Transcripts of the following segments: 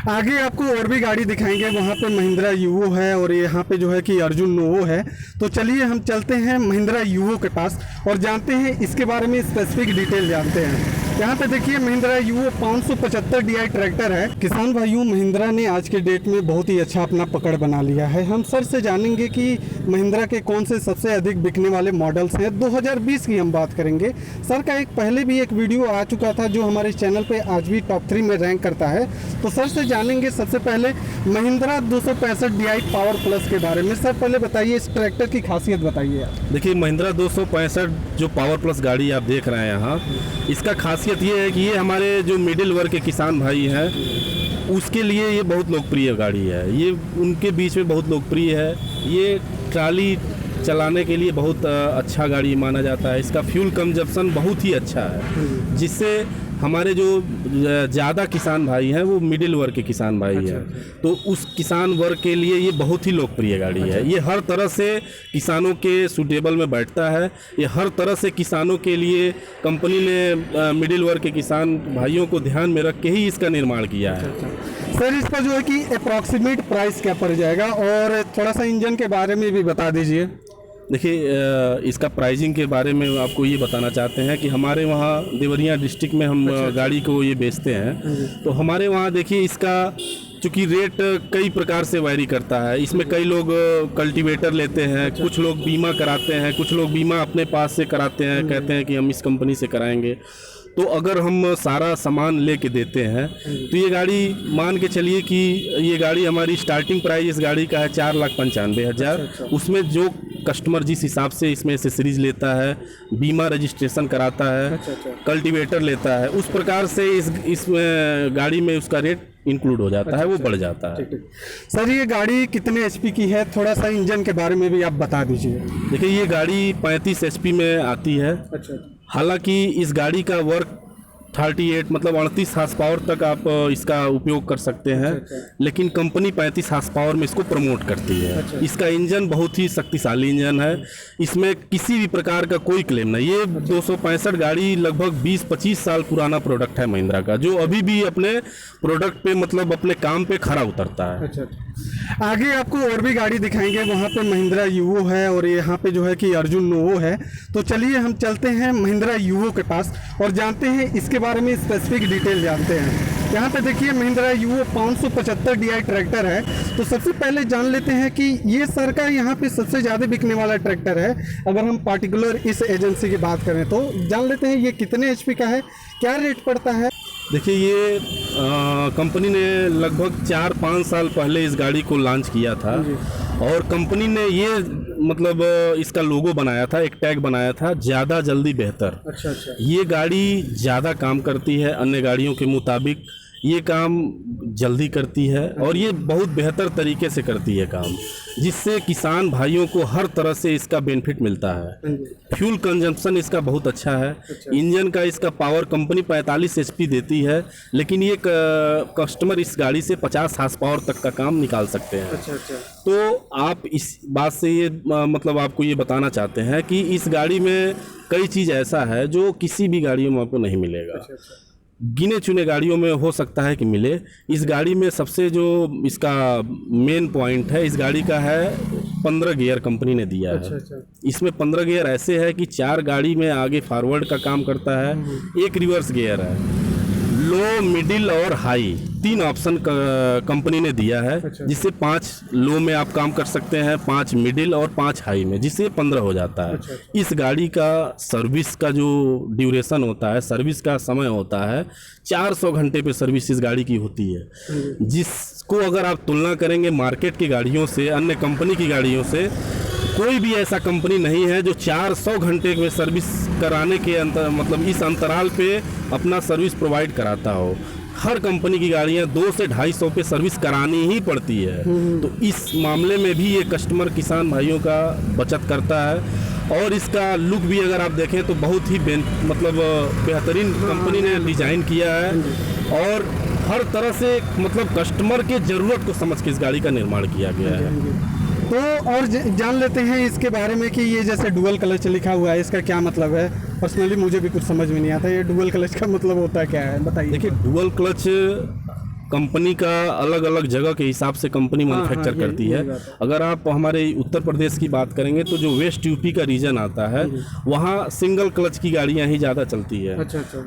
आगे आपको और भी गाड़ी दिखाएंगे, वहाँ पे महिंद्रा यूवो है और यहाँ पे जो है कि अर्जुन नोवो है। तो चलिए हम चलते हैं महिंद्रा यूवो के पास और जानते हैं इसके बारे में स्पेसिफिक डिटेल जानते हैं। यहाँ पे देखिए महिंद्रा यूवो 575 DI ट्रैक्टर है। किसान भाइयों, महिंद्रा ने आज के डेट में बहुत ही अच्छा अपना पकड़ बना लिया है। हम सर से जानेंगे कि महिंद्रा के कौन से सबसे अधिक बिकने वाले मॉडल्स हैं। 2020 की हम बात करेंगे। सर का पहले भी एक वीडियो आ चुका था जो हमारे चैनल पे आज भी टॉप 3 में रैंक करता है। तो सर से जानेंगे सबसे पहले महिंद्रा 265 DI पावर प्लस के बारे में। सर पहले बताइए इस ट्रैक्टर की खासियत बताइए आप। देखिए महिंद्रा 265 जो पावर प्लस गाड़ी आप देख रहे हैं यहाँ, इसका खासियत ये है कि ये हमारे जो मिडिल वर्ग के किसान भाई हैं उसके लिए ये बहुत लोकप्रिय गाड़ी है। ये उनके बीच में बहुत लोकप्रिय है। ये ट्राली चलाने के लिए बहुत अच्छा गाड़ी माना जाता है। इसका फ्यूल कंजप्शन बहुत ही अच्छा है, जिससे हमारे जो ज़्यादा किसान भाई हैं वो मिडिल वर्ग के किसान भाई हैं। तो उस किसान वर्ग के लिए ये बहुत ही लोकप्रिय गाड़ी है। ये हर तरह से किसानों के सूटेबल में बैठता है। ये हर तरह से किसानों के लिए कंपनी ने मिडिल वर्ग के किसान भाइयों को ध्यान में रख के ही इसका निर्माण किया है। सर इसका जो है कि अप्रॉक्सीमेट प्राइस क्या पड़ जाएगा और थोड़ा सा इंजन के बारे में भी बता दीजिए। देखिए इसका प्राइसिंग के बारे में आपको ये बताना चाहते हैं कि हमारे वहाँ देवरिया डिस्ट्रिक्ट में हम गाड़ी को ये बेचते हैं। तो हमारे वहाँ देखिए इसका चूँकि रेट कई प्रकार से वैरी करता है। इसमें कई लोग कल्टीवेटर लेते हैं, कुछ लोग बीमा कराते हैं, कुछ लोग बीमा अपने पास से कराते हैं, कहते हैं कि हम इस कंपनी से कराएंगे। तो अगर हम सारा सामान लेके देते हैं तो ये गाड़ी मान के चलिए कि ये गाड़ी हमारी स्टार्टिंग प्राइस इस गाड़ी का है 4,95,000। उसमें जो कस्टमर जिस हिसाब से इसमें एसेसरीज लेता है, बीमा रजिस्ट्रेशन कराता है, कल्टीवेटर लेता है, उस प्रकार से इस गाड़ी में उसका रेट इंक्लूड हो जाता है, वो बढ़ जाता है। सर ये गाड़ी कितने HP की है, थोड़ा सा इंजन के बारे में भी आप बता दीजिए। देखिए ये गाड़ी 35 HP में आती है। हालांकि इस गाड़ी का वर्क 38 मतलब 38 हार्स पावर तक आप इसका उपयोग कर सकते हैं। लेकिन कंपनी 35 हार्स पावर में इसको प्रमोट करती है। इसका इंजन बहुत ही शक्तिशाली इंजन है। इसमें किसी भी प्रकार का कोई क्लेम नहीं। ये 265 गाड़ी लगभग 20-25 साल पुराना प्रोडक्ट है महिंद्रा का, जो अभी भी अपने प्रोडक्ट पे मतलब अपने काम पे खरा उतरता है। आगे आपको और भी गाड़ी दिखाएंगे, वहाँ पे महिंद्रा यूवो है और यहाँ पे जो है कि अर्जुन नोवो है। तो चलिए हम चलते हैं महिंद्रा यूवो के पास और जानते हैं इसके बारे में स्पेसिफिक डिटेल जानते हैं। यहाँ पे देखिए महिंद्रा यूवो 575 DI ट्रैक्टर है। तो सबसे पहले जान लेते हैं कि ये सर का यहाँ पे सबसे ज़्यादा बिकने वाला ट्रैक्टर है। अगर हम पार्टिकुलर इस एजेंसी की बात करें तो जान लेते हैं ये कितने HP का है, क्या रेट पड़ता है। देखिए ये कंपनी ने लगभग 4-5 साल पहले इस गाड़ी को लॉन्च किया था और कंपनी ने ये मतलब इसका लोगो बनाया था, एक टैग बनाया था, ज़्यादा जल्दी बेहतर। ये गाड़ी ज़्यादा काम करती है अन्य गाड़ियों के मुताबिक। ये काम जल्दी करती है और ये बहुत बेहतर तरीके से करती है काम, जिससे किसान भाइयों को हर तरह से इसका बेनिफिट मिलता है। फ्यूल कंजम्पशन इसका बहुत अच्छा है। इंजन का इसका पावर कंपनी 45 HP देती है, लेकिन ये कस्टमर इस गाड़ी से 50 हार्स पावर तक का काम निकाल सकते हैं। तो आप इस बात से ये मतलब आपको ये बताना चाहते हैं कि इस गाड़ी में कई चीज़ ऐसा है जो किसी भी गाड़ियों में आपको नहीं मिलेगा। गिने चुने गाड़ियों में हो सकता है कि मिले। इस गाड़ी में सबसे जो इसका मेन पॉइंट है, इस गाड़ी का है 15 गियर कंपनी ने दिया है। इसमें 15 गियर ऐसे है कि 4 गाड़ी में आगे फॉरवर्ड का काम करता है, 1 रिवर्स गियर है। लो, मिडिल और हाई 3 ऑप्शन कंपनी ने दिया है, जिससे 5 लो में आप काम कर सकते हैं, 5 मिडिल और 5 हाई में, जिससे 15 हो जाता है। इस गाड़ी का सर्विस का जो ड्यूरेशन होता है, सर्विस का समय होता है 400 घंटे पे सर्विस इस गाड़ी की होती है, जिसको अगर आप तुलना करेंगे मार्केट की गाड़ियों से, अन्य कंपनी की गाड़ियों से, कोई भी ऐसा कंपनी नहीं है जो 400 घंटे में सर्विस कराने के मतलब इस अंतराल पे अपना सर्विस प्रोवाइड कराता हो। हर कंपनी की गाड़ियां 200 से 250 पे सर्विस करानी ही पड़ती है। तो इस मामले में भी ये कस्टमर किसान भाइयों का बचत करता है। और इसका लुक भी अगर आप देखें तो बहुत ही मतलब बेहतरीन कंपनी ने डिज़ाइन किया है और हर तरह से मतलब कस्टमर के ज़रूरत को समझ के इस गाड़ी का निर्माण किया गया है। तो और जान लेते हैं इसके बारे में कि ये जैसे डुअल क्लच लिखा हुआ है, इसका क्या मतलब है। पर्सनली मुझे भी कुछ समझ में नहीं आता, ये डुअल क्लच का मतलब होता है क्या है, बताइए। देखिए डुअल क्लच कंपनी का अलग अलग जगह के हिसाब से कंपनी मैन्युफैक्चर करती है। अगर आप हमारे उत्तर प्रदेश की बात करेंगे तो जो वेस्ट यूपी का रीजन आता है वहाँ सिंगल क्लच की गाड़ियाँ ही ज़्यादा चलती है।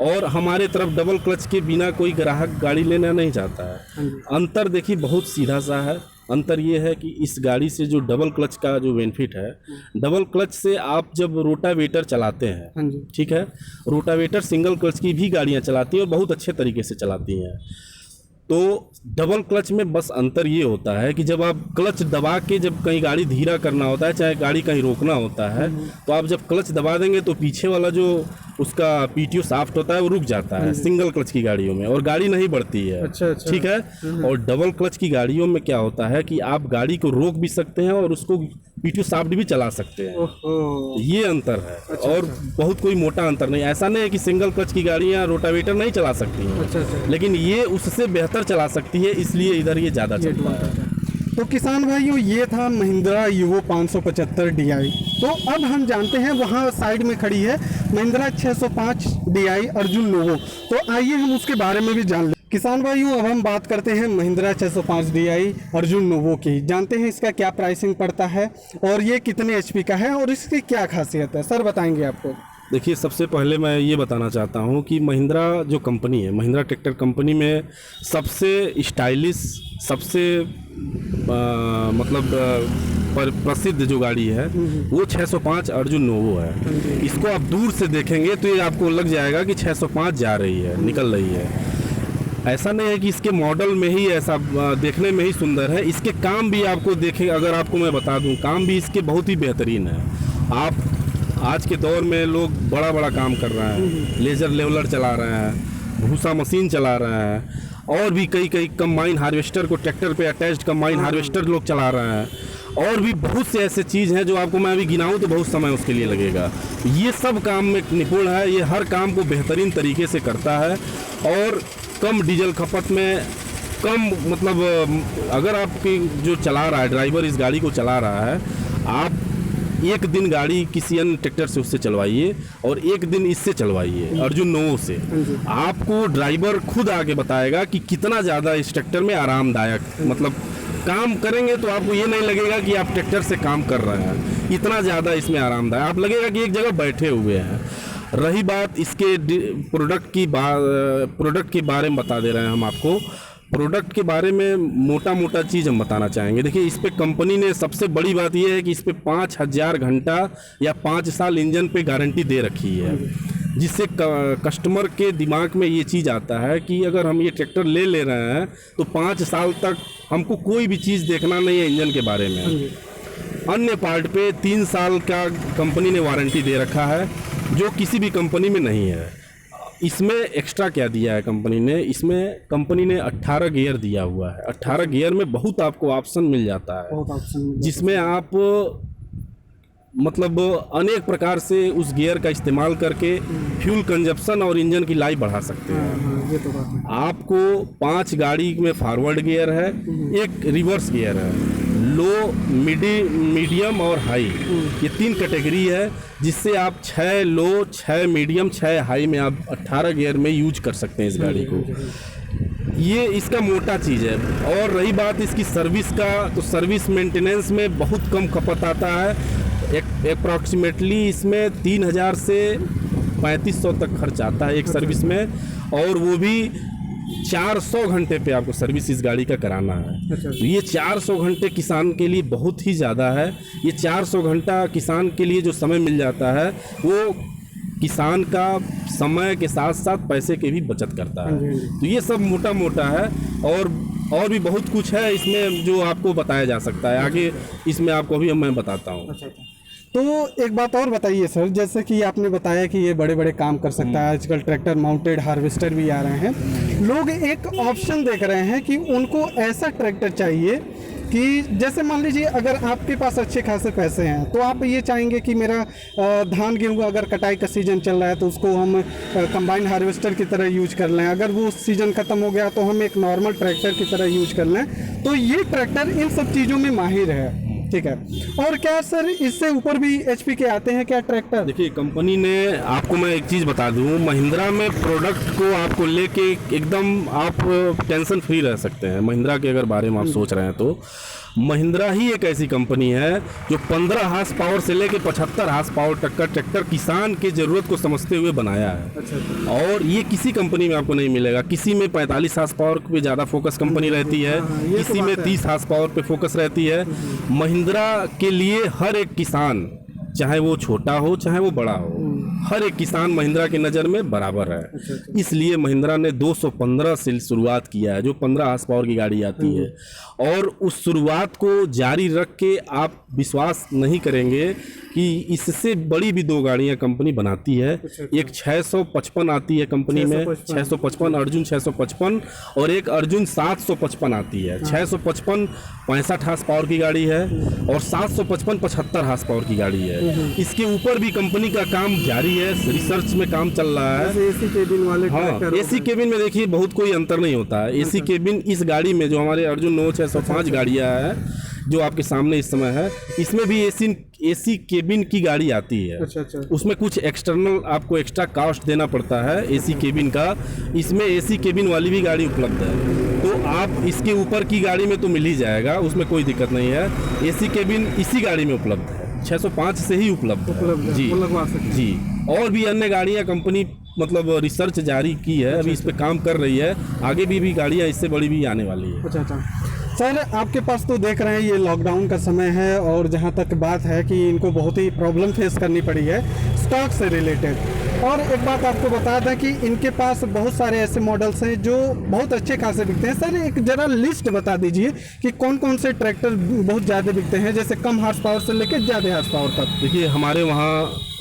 और हमारे तरफ डबल क्लच के बिना कोई ग्राहक गाड़ी लेना नहीं चाहता है। अंतर देखिए बहुत सीधा सा है। अंतर ये है कि इस गाड़ी से जो डबल क्लच का जो बेनिफिट है, डबल क्लच से आप जब रोटावेटर चलाते हैं, ठीक है, रोटावेटर सिंगल क्लच की भी गाड़ियां चलाती हैं और बहुत अच्छे तरीके से चलाती हैं। तो डबल क्लच में बस अंतर ये होता है कि जब आप क्लच दबा के जब कहीं गाड़ी धीरा करना होता है, चाहे गाड़ी कहीं रोकना होता है, तो आप जब क्लच दबा देंगे तो पीछे वाला जो उसका पीटीओ शाफ्ट होता है वो रुक जाता है सिंगल क्लच की गाड़ियों में, और गाड़ी नहीं बढ़ती है। अच्छा। ठीक है। और डबल क्लच की गाड़ियों में क्या होता है कि आप गाड़ी को रोक भी सकते हैं और उसको पीटीओ शाफ्ट भी चला सकते हैं। ये अंतर है। और बहुत कोई मोटा अंतर नहीं। ऐसा नहीं है कि सिंगल क्लच की गाड़ियाँ रोटावेटर नहीं चला सकती हैं, लेकिन ये उससे बेहतर चला सकती है, इसलिए इधर ये ज़्यादा चलता है। तो किसान भाइयों, ये था महिंद्रा यूवो 575 DI। तो अब हम जानते हैं, वहाँ साइड में खड़ी है महिंद्रा 605 DI अर्जुन नोवो। तो आइए हम उसके बारे में भी जान लें। किसान भाइयों, अब हम बात करते हैं महिंद्रा 605 DI अर्जुन नोवो की। जानते हैं इसका क्या प्राइसिंग पड़ता है और ये कितने HP का है और इसकी क्या खासियत है, सर बताएंगे आपको। देखिए, सबसे पहले मैं ये बताना चाहता हूँ कि महिंद्रा जो कंपनी है, महिंद्रा ट्रैक्टर कंपनी में सबसे स्टाइलिश, सबसे प्रसिद्ध जो गाड़ी है वो 605 अर्जुन नोवो है। इसको आप दूर से देखेंगे तो ये आपको लग जाएगा कि 605 जा रही है, निकल रही है। ऐसा नहीं है कि इसके मॉडल में ही ऐसा देखने में ही सुंदर है, इसके काम भी आपको देखें, अगर आपको मैं बता दूं, काम भी इसके बहुत ही बेहतरीन है। आप आज के दौर में लोग बड़ा बड़ा काम कर रहे हैं, लेजर लेवलर चला रहे हैं, भूसा मशीन चला रहे हैं, और भी कई कंबाइन हार्वेस्टर को ट्रैक्टर पे अटैच्ड कंबाइन हार्वेस्टर लोग चला रहे हैं, और भी बहुत से ऐसे चीज़ हैं जो आपको मैं अभी गिनाऊं तो बहुत समय उसके लिए लगेगा। ये सब काम में निपुण है, ये हर काम को बेहतरीन तरीके से करता है और कम डीजल खपत में, कम अगर आपकी जो चला रहा है ड्राइवर, इस गाड़ी को चला रहा है, आप एक दिन गाड़ी किसी अन्य ट्रैक्टर से उससे चलवाइए और एक दिन इससे चलवाइए अर्जुन नोवो से, आपको ड्राइवर खुद आके बताएगा कि कितना ज़्यादा इस ट्रैक्टर में आरामदायक, काम करेंगे तो आपको ये नहीं लगेगा कि आप ट्रैक्टर से काम कर रहे हैं, इतना ज़्यादा इसमें आरामदायक, आप लगेगा कि एक जगह बैठे हुए हैं। रही बात इसके प्रोडक्ट के बारे में बता दे रहे हैं हम आपको। प्रोडक्ट के बारे में मोटा चीज़ हम बताना चाहेंगे। देखिए, इस पे कंपनी ने सबसे बड़ी बात यह है कि इस पे 5000 घंटा या 5 साल इंजन पे गारंटी दे रखी है, जिससे कस्टमर के दिमाग में ये चीज़ आता है कि अगर हम ये ट्रैक्टर ले रहे हैं तो 5 साल तक हमको कोई भी चीज़ देखना नहीं है इंजन के बारे में। अन्य पार्ट पे 3 साल का कंपनी ने वारंटी दे रखा है, जो किसी भी कंपनी में नहीं है। इसमें एक्स्ट्रा क्या दिया है कंपनी ने, इसमें कंपनी ने 18 गियर दिया हुआ है। 18 गियर में बहुत आपको ऑप्शन मिल जाता है, जिसमें आप अनेक प्रकार से उस गियर का इस्तेमाल करके फ्यूल कंजप्शन और इंजन की लाइफ बढ़ा सकते हैं। ये तो बात है। आपको 5 गाड़ी में फॉरवर्ड गियर है, एक रिवर्स गियर है, लो, मीडियम और हाई, ये 3 कैटेगरी है, जिससे आप 6 लो, 6 मीडियम, 6 हाई में आप 18 गियर में यूज कर सकते हैं इस गाड़ी को। ये इसका मोटा चीज़ है। और रही बात इसकी सर्विस का, तो सर्विस मेंटेनेंस में बहुत कम खपत आता है। अप्रॉक्सीमेटली इसमें 3000 से 3500 तक खर्च आता है एक सर्विस में, और वो भी 400 घंटे पे आपको सर्विस इस गाड़ी का कराना है। तो ये 400 घंटे किसान के लिए बहुत ही ज़्यादा है। ये 400 घंटा किसान के लिए जो समय मिल जाता है, वो किसान का समय के साथ साथ पैसे के भी बचत करता है। तो ये सब मोटा है, और भी बहुत कुछ है इसमें जो आपको बताया जा सकता है आगे, इसमें आपको भी मैं बताता हूँ। तो एक बात और बताइए सर, जैसे कि आपने बताया कि ये बड़े बड़े काम कर सकता है, आजकल ट्रैक्टर माउंटेड हार्वेस्टर भी आ रहे हैं, लोग एक ऑप्शन देख रहे हैं कि उनको ऐसा ट्रैक्टर चाहिए कि जैसे मान लीजिए अगर आपके पास अच्छे खासे पैसे हैं तो आप ये चाहेंगे कि मेरा धान गेहूँ अगर कटाई का सीज़न चल रहा है तो उसको हम कंबाइन हार्वेस्टर की तरह यूज कर लें, अगर वो सीज़न ख़त्म हो गया तो हम एक नॉर्मल ट्रैक्टर की तरह यूज कर लें। तो ये ट्रैक्टर इन सब चीज़ों में माहिर है। ठीक है। और क्या सर इससे ऊपर भी HP के आते हैं क्या ट्रैक्टर? देखिए कंपनी ने, आपको मैं एक चीज़ बता दूं, महिंद्रा में प्रोडक्ट को आपको लेके एकदम आप टेंशन फ्री रह सकते हैं। महिंद्रा के अगर बारे में आप सोच रहे हैं तो महिंद्रा ही एक ऐसी कंपनी है जो 15 हार्स पावर से लेके 75 हार्स पावर तक का ट्रैक्टर किसान के ज़रूरत को समझते हुए बनाया है। अच्छा। और ये किसी कंपनी में आपको नहीं मिलेगा। किसी में 45 हार्स पावर पे ज़्यादा फोकस कंपनी रहती है, किसी में 30 हार्स पावर पे फोकस रहती है। महिंद्रा के लिए हर एक किसान, चाहे वो छोटा हो चाहे वो बड़ा हो, हर एक किसान महिंद्रा की नज़र में बराबर है। इसलिए महिंद्रा ने 215 से शुरुआत किया है, जो 15 हार्स पावर की गाड़ी आती है। और उस शुरुआत को जारी रख के आप विश्वास नहीं करेंगे कि इससे बड़ी भी 2 गाड़ियां कंपनी बनाती है। एक 655 आती है कंपनी में, 655 अर्जुन 655, और एक अर्जुन 755 आती है। 655 65 हार्स पावर की गाड़ी है और 755 75 हार्स पावर की गाड़ी है। इसके ऊपर भी कंपनी का काम जारी है, रिसर्च में काम चल रहा है। एसी केबिन वाले हाँ, एसी केबिन में देखिए बहुत कोई अंतर नहीं होता है। एसी केबिन इस गाड़ी में, जो हमारे अर्जुन 9605 गाड़ियाँ हैं जो आपके सामने इस समय है, इसमें भी एसी केबिन की गाड़ी आती है। अच्छा। उसमें कुछ एक्सटर्नल आपको एक्स्ट्रा कॉस्ट देना पड़ता है एसी केबिन का। इसमें एसी केबिन वाली भी गाड़ी उपलब्ध है, तो आप इसके ऊपर की गाड़ी में तो मिल ही जाएगा, उसमें कोई दिक्कत नहीं है। एसी केबिन इसी गाड़ी में उपलब्ध है, 605 से ही उपलब्ध है जी। जी, और भी अन्य गाड़ियाँ कंपनी मतलब रिसर्च जारी की है, अभी इस पे काम कर रही है। आगे भी गाड़ियाँ इससे बड़ी भी आने वाली है। अच्छा। सर आपके पास तो देख रहे हैं ये लॉकडाउन का समय है, और जहाँ तक बात है कि इनको बहुत ही प्रॉब्लम फेस करनी पड़ी है स्टॉक से रिलेटेड। और एक बात आपको बता दें कि इनके पास बहुत सारे ऐसे मॉडल्स हैं जो बहुत अच्छे खासे बिकते हैं। सर एक जरा लिस्ट बता दीजिए कि कौन कौन से ट्रैक्टर बहुत ज़्यादा बिकते हैं, जैसे कम हार्स पावर से लेकर ज़्यादा हार्स पावर तक। देखिए हमारे वहाँ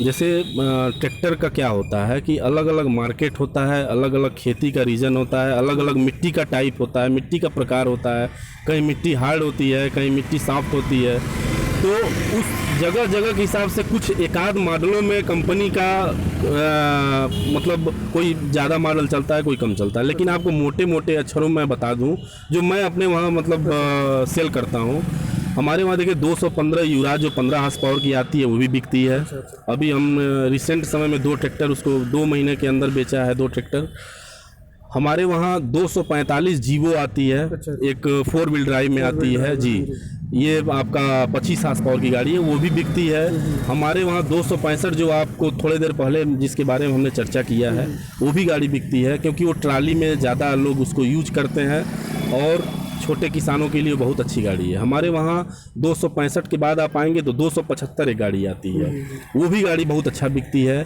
जैसे ट्रैक्टर का क्या होता है कि अलग अलग मार्केट होता है, अलग अलग खेती का रीजन होता है, अलग अलग मिट्टी का टाइप होता है, मिट्टी का प्रकार होता है। कहीं मिट्टी हार्ड होती है, कहीं मिट्टी सॉफ्ट होती है। तो उस जगह जगह के हिसाब से कुछ एकाध मॉडलों में कंपनी का मतलब कोई ज़्यादा मॉडल चलता है, कोई कम चलता है। लेकिन आपको मोटे मोटे अक्षरों में बता दूं, जो मैं अपने वहाँ मतलब सेल करता हूँ, हमारे वहाँ देखिए 215 युवराज जो 15 हार्स पावर की आती है वो भी बिकती है। अभी हम रिसेंट समय में 2 ट्रैक्टर उसको 2 महीने के अंदर बेचा है, 2 ट्रैक्टर। हमारे वहाँ 245 जीवो आती है, एक 4 व्हील ड्राइव में आती है जी। ये आपका 25 हार्स पावर की गाड़ी है, वो भी बिकती है। हमारे वहाँ 265 जो आपको थोड़ी देर पहले जिसके बारे में हमने चर्चा किया है, वो भी गाड़ी बिकती है, क्योंकि वो ट्राली में ज़्यादा लोग उसको यूज करते हैं और छोटे किसानों के लिए बहुत अच्छी गाड़ी है। हमारे वहाँ 265 के बाद आप आएंगे तो 275 एक गाड़ी आती है, वो भी गाड़ी बहुत अच्छा बिकती है।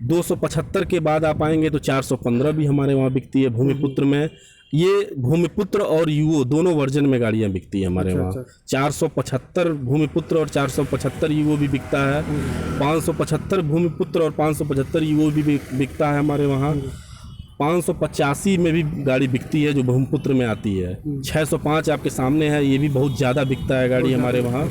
275 के बाद आप आएंगे तो 415 भी हमारे वहाँ बिकती है भूमिपुत्र में। ये भूमिपुत्र और यूओ दोनों वर्जन में गाड़ियाँ बिकती है हमारे वहाँ। 475 भूमिपुत्र और 475 यूओ भी बिकता है। 575 भूमिपुत्र और 575 यूओ भी बिकता है हमारे वहाँ। 585 में भी गाड़ी बिकती है जो भूमिपुत्र में आती है। 605 आपके सामने है, ये भी बहुत ज़्यादा बिकता है गाड़ी हमारे वहाँ।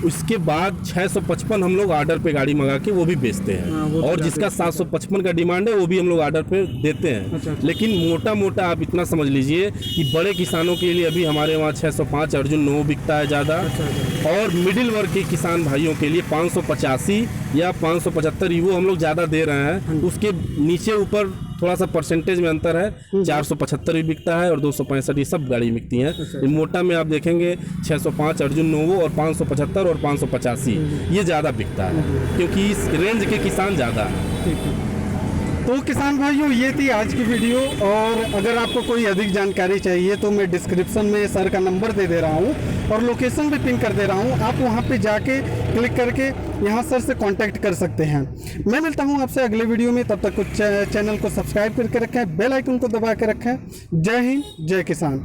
उसके बाद 655 हम लोग ऑर्डर पे गाड़ी मंगा के वो भी बेचते हैं, और जिसका 755 का डिमांड है वो भी हम लोग ऑर्डर पे देते हैं। लेकिन मोटा मोटा आप इतना समझ लीजिए कि बड़े किसानों के लिए अभी हमारे वहाँ 605 अर्जुन 9 बिकता है ज़्यादा, और मिडिल वर्ग के किसान भाइयों के लिए 585 या 575 वो हम लोग ज़्यादा दे रहे हैं। उसके नीचे ऊपर थोड़ा सा परसेंटेज में अंतर है, 475 भी बिकता है और 265 ये सब गाड़ी बिकती हैं। मोटा में आप देखेंगे 605 अर्जुन नोवो और 575 और 585 ये ज़्यादा बिकता है, क्योंकि इस रेंज के किसान ज़्यादा हैं। तो किसान भाइयों ये थी आज की वीडियो, और अगर आपको कोई अधिक जानकारी चाहिए तो मैं डिस्क्रिप्शन में सर का नंबर दे दे रहा हूँ और लोकेशन भी पिन कर दे रहा हूँ। आप वहाँ पे जाके क्लिक करके यहाँ सर से कांटेक्ट कर सकते हैं। मैं मिलता हूँ आपसे अगले वीडियो में, तब तक कुछ चैनल को सब्सक्राइब करके रखें, बेल आइकन को दबा के रखें। जय हिंद, जय किसान।